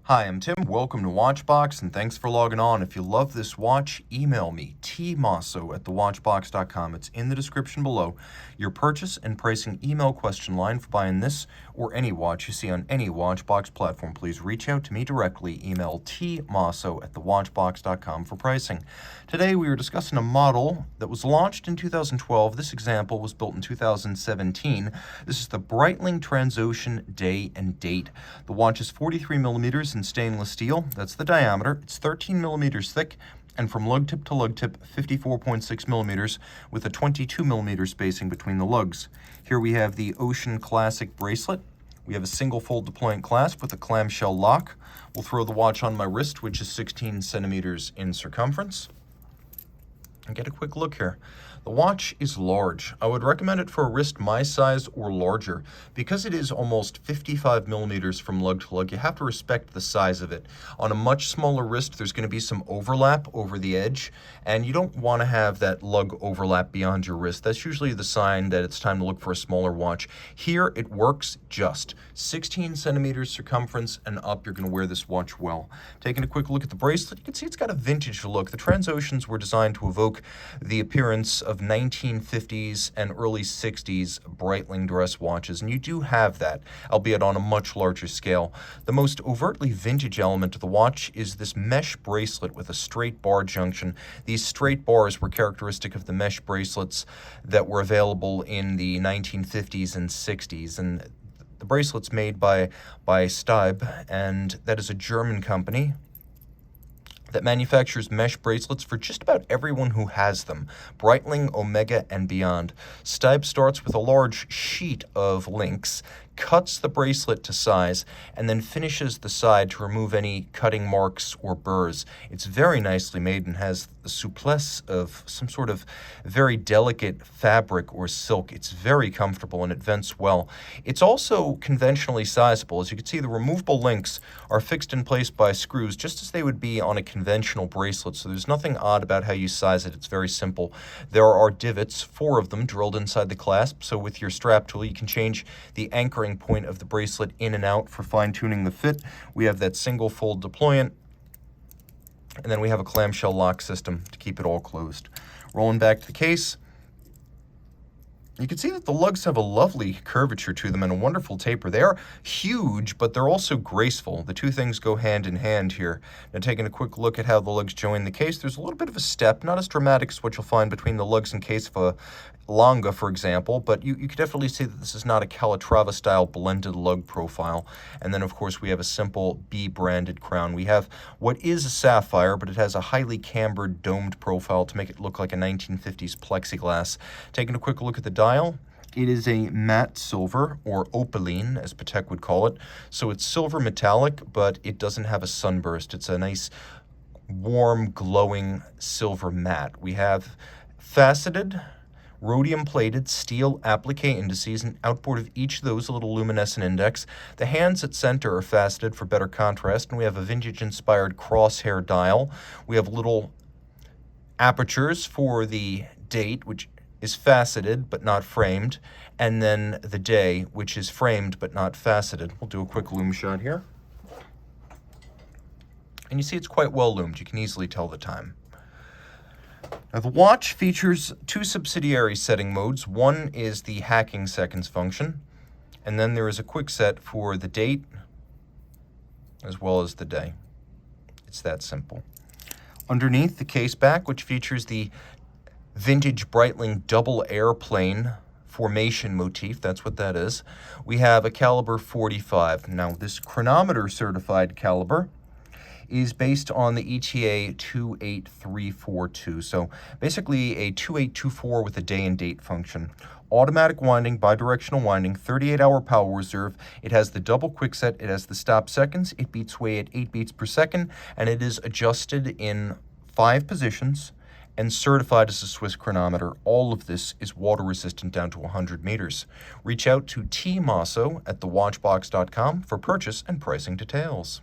Hi, I'm Tim. Welcome to Watchbox, and thanks for logging on. If you love this watch, email me, tmosso@thewatchbox.com. It's in the description below. Your purchase and pricing email question line for buying this or any watch you see on any Watchbox platform. Please reach out to me directly. Email tmosso@thewatchbox.com for pricing. Today we are discussing a model that was launched in 2012. This example was built in 2017. This is the Breitling Transocean Day and Date. The watch is 43 millimeters in stainless steel. That's the diameter. It's 13 millimeters thick, and from lug tip to lug tip, 54.6 millimeters with a 22 millimeter spacing between the lugs. Here we have the Ocean Classic bracelet. We have a single fold deployant clasp with a clamshell lock. We'll throw the watch on my wrist, which is 16 centimeters in circumference, and get a quick look here. The watch is large. I would recommend it for a wrist my size or larger. Because it is almost 55 millimeters from lug to lug, you have to respect the size of it. On a much smaller wrist, there's going to be some overlap over the edge, and you don't want to have that lug overlap beyond your wrist. That's usually the sign that it's time to look for a smaller watch. Here, it works just 16 centimeters circumference and up. You're going to wear this watch well. Taking a quick look at the bracelet, you can see it's got a vintage look. The Transoceans were designed to evoke the appearance of 1950s and early 60s Breitling dress watches, and you do have that, albeit on a much larger scale. The most overtly vintage element of the watch is this mesh bracelet with a straight bar junction. These straight bars were characteristic of the mesh bracelets that were available in the 1950s and 60s, and the bracelet's made by Stib, and that is a German company that manufactures mesh bracelets for just about everyone who has them. Breitling, Omega, and beyond. Stib starts with a large sheet of links, cuts the bracelet to size, and then finishes the side to remove any cutting marks or burrs. It's very nicely made and has the souplesse of some sort of very delicate fabric or silk. It's very comfortable and it vents well. It's also conventionally sizable. As you can see, the removable links are fixed in place by screws just as they would be on a conventional bracelet, so there's nothing odd about how you size it. It's very simple. There are divots, 4 of them, drilled inside the clasp, so with your strap tool you can change the anchoring point of the bracelet in and out for fine-tuning the fit. We have that single fold deployant, and then we have a clamshell lock system to keep it all closed. Rolling back to the case, you can see that the lugs have a lovely curvature to them and a wonderful taper. They are huge, but they're also graceful. The two things go hand in hand here. Now, taking a quick look at how the lugs join the case, there's a little bit of a step, not as dramatic as what you'll find between the lugs and case of a Longa, for example, but you can definitely see that this is not a Calatrava-style blended lug profile. And then, of course, we have a simple B-branded crown. We have what is a sapphire, but it has a highly cambered, domed profile to make it look like a 1950s plexiglass. Taking a quick look at the dial, it is a matte silver, or opaline, as Patek would call it. So it's silver metallic, but it doesn't have a sunburst. It's a nice, warm, glowing silver matte. We have faceted, rhodium-plated steel applique indices, and outboard of each of those a little luminescent index. The hands at center are faceted for better contrast, and we have a vintage-inspired crosshair dial. We have little apertures for the date, which is faceted but not framed, and then the day, which is framed but not faceted. We'll do a quick loom shot here. And you see it's quite well loomed. You can easily tell the time. Now, the watch features 2 subsidiary setting modes. One is the hacking seconds function, and then there is a quick set for the date as well as the day. It's that simple. Underneath, the case back, which features the vintage Breitling double airplane formation motif. That's what that is. We have a caliber 45. Now, this chronometer certified caliber is based on the ETA 28342. So basically a 2824 with a day and date function. Automatic winding, bidirectional winding, 38-hour power reserve. It has the double quick set. It has the stop seconds. It beats way at 8 beats per second, and it is adjusted in 5 positions and certified as a Swiss chronometer. All of this is water resistant down to 100 meters. Reach out to Team Mosso at thewatchbox.com for purchase and pricing details.